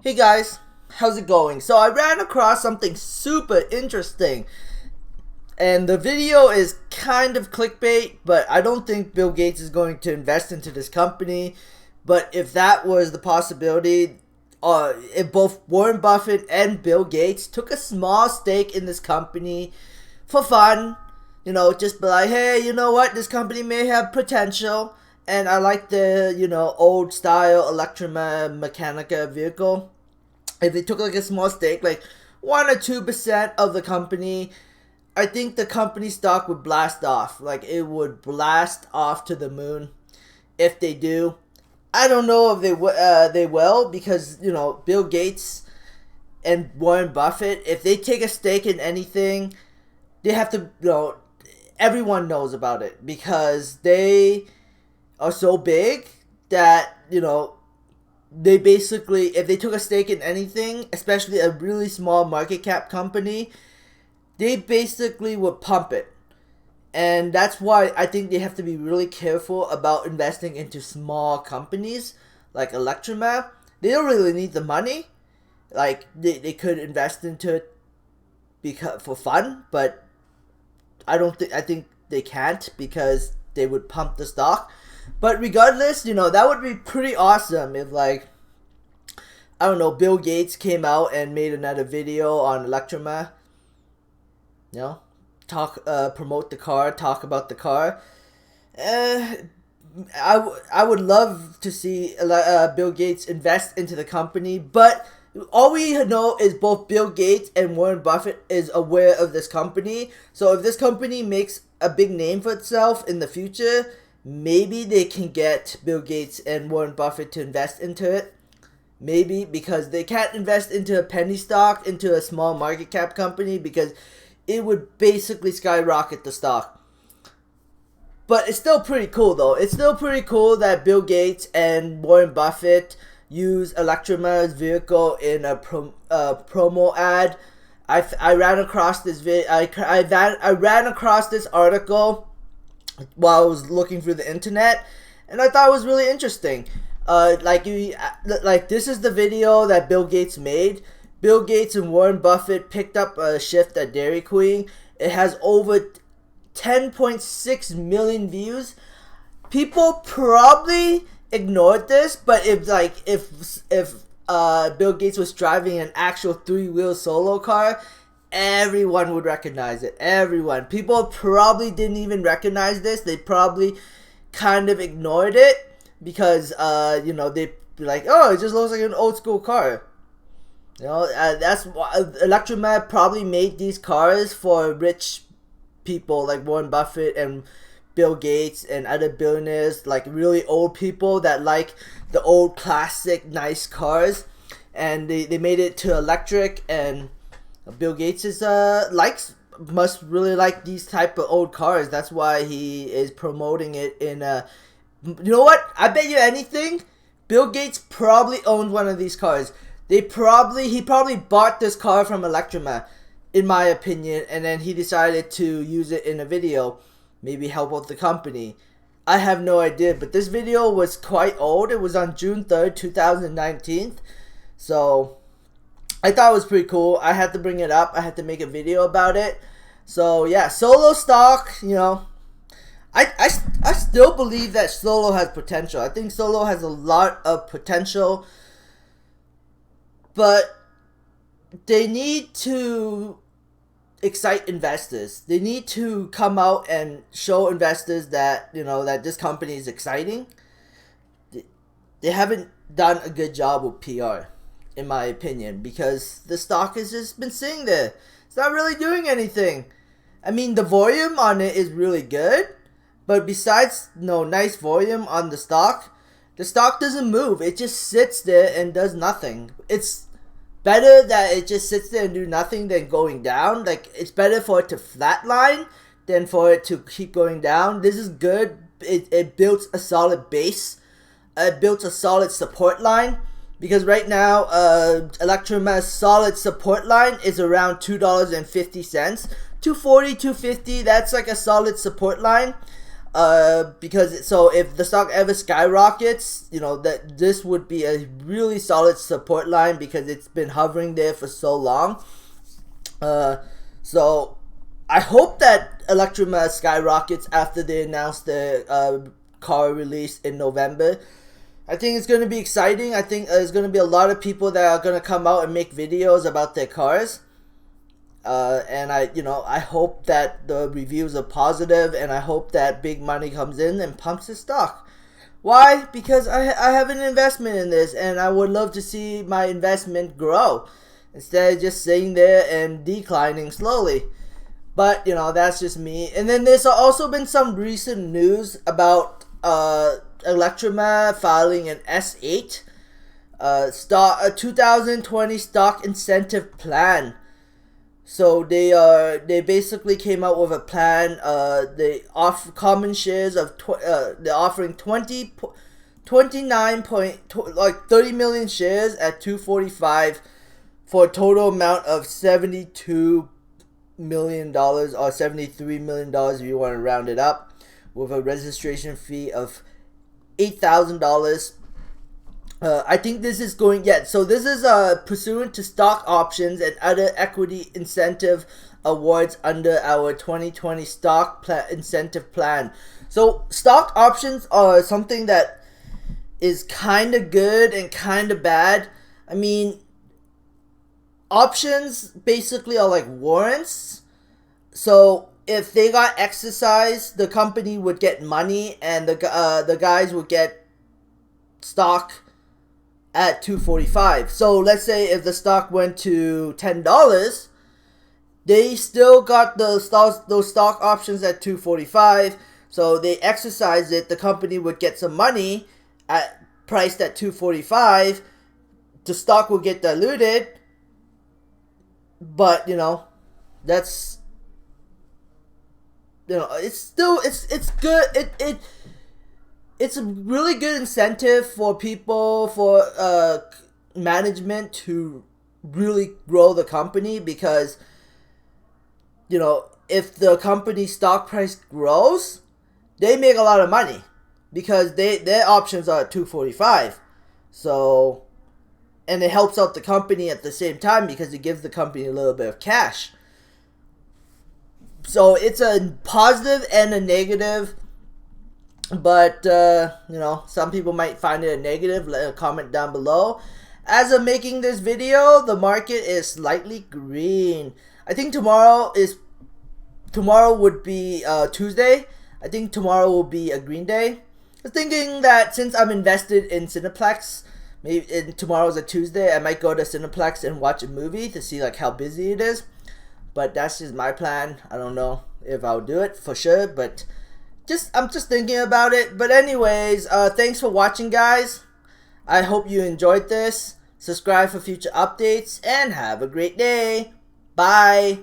Hey guys, how's it going? So I ran across something super interesting, and the video is kind of clickbait, but I don't think Bill Gates is going to invest into this company. But if that was the possibility, if both Warren Buffett and Bill Gates took a small stake in this company for fun, just be like, hey, you know what, this company may have potential, and I like the, old style Electrameccanica vehicle. If they took like a small stake, like 1 or 2% of the company, I think the company stock would blast off. Like it would blast off to the moon if they do. I don't know if they will, because Bill Gates and Warren Buffett, if they take a stake in anything, they have to everyone knows about it, because they are so big that they basically, if they took a stake in anything, especially a really small market cap company, they basically would pump it. And that's why I think they have to be really careful about investing into small companies like Electrameccanica. They don't really need the money. Like they could invest into it for fun, but I think they can't, because they would pump the stock. But regardless, that would be pretty awesome if, like, I don't know, Bill Gates came out and made another video on Electroma. Promote the car, talk about the car. I would love to see Bill Gates invest into the company, but all we know is both Bill Gates and Warren Buffett is aware of this company. So if this company makes a big name for itself in the future, maybe they can get Bill Gates and Warren Buffett to invest into it. Maybe, because they can't invest into a penny stock, into a small market cap company, because it would basically skyrocket the stock. But it's still pretty cool though. It's still pretty cool that Bill Gates and Warren Buffett use Electromecca's vehicle in a promo ad. I ran across this I ran across this article while I was looking through the internet, and I thought it was really interesting. Like this is the video that Bill Gates made. Bill Gates and Warren Buffett picked up a shift at Dairy Queen. It has over 10.6 million views. People probably ignored this, but if Bill Gates was driving an actual 3-wheel solo car, everyone would recognize it. Everyone. People probably didn't even recognize this. They probably kind of ignored it, because they'd be like, oh, it just looks like an old school car. That's why Electromeccanica probably made these cars for rich people like Warren Buffett and Bill Gates and other billionaires, like really old people that like the old classic nice cars, and they made it to electric. And Bill Gates must really like these type of old cars. That's why he is promoting it in a. You know what? I bet you anything, Bill Gates probably owned one of these cars. He probably bought this car from Electromeccanica, in my opinion, and then he decided to use it in a video, maybe help out the company. I have no idea, but this video was quite old. It was on June 3rd, 2019. So I thought it was pretty cool. I had to bring it up. I had to make a video about it. So yeah, Solo stock, I still believe that Solo has potential. I think Solo has a lot of potential, but they need to excite investors. They need to come out and show investors that that this company is exciting. They haven't done a good job with PR, in my opinion, because the stock has just been sitting there. It's not really doing anything. I mean, the volume on it is really good, but besides nice volume on the stock doesn't move. It just sits there and does nothing. It's better that it just sits there and do nothing than going down. Like, it's better for it to flatline than for it to keep going down. This is good. It builds a solid base. It builds a solid support line, because right now Electromecca's solid support line is around $2.50. $2.40, $2.50, that's like a solid support line. Because so if the stock ever skyrockets, you know that this would be a really solid support line because it's been hovering there for so long. So I hope that Electrameccanica skyrockets after they announce the car release in November. I think it's going to be exciting. I think there's going to be a lot of people that are going to come out and make videos about their cars. And I hope that the reviews are positive, and I hope that big money comes in and pumps the stock. Why? Because I have an investment in this, and I would love to see my investment grow instead of just sitting there and declining slowly. But, that's just me. And then there's also been some recent news about Electrameccanica filing an S8 a 2020 stock incentive plan. So they basically came out with a plan. They offer common shares of they're offering 30 million shares at $245 for a total amount of $72 million or $73 million if you want to round it up, with a registration fee of $8,000. I think this is going, so this is pursuant to stock options and other equity incentive awards under our 2020 stock incentive plan. So stock options are something that is kind of good and kind of bad. I mean, options basically are like warrants. So if they got exercised, the company would get money, and the guys would get stock at $245. So let's say if the stock went to $10, they still got those stock options at $245. So they exercise it, the company would get some money priced at $245. The stock will get diluted, but that's it's still it's good. It's a really good incentive for people, for management to really grow the company, because if the company's stock price grows, they make a lot of money because their options are at $245. So, and it helps out the company at the same time because it gives the company a little bit of cash. So it's a positive and a negative. But, some people might find it a negative. Let a comment down below. As of making this video, the market is slightly green. I think tomorrow would be Tuesday. I think tomorrow will be a green day. I was thinking that since I'm invested in Cineplex, maybe tomorrow's a Tuesday, I might go to Cineplex and watch a movie to see like how busy it is. But that's just my plan. I don't know if I'll do it for sure, but I'm just thinking about it. But anyways, thanks for watching, guys. I hope you enjoyed this. Subscribe for future updates, and have a great day. Bye.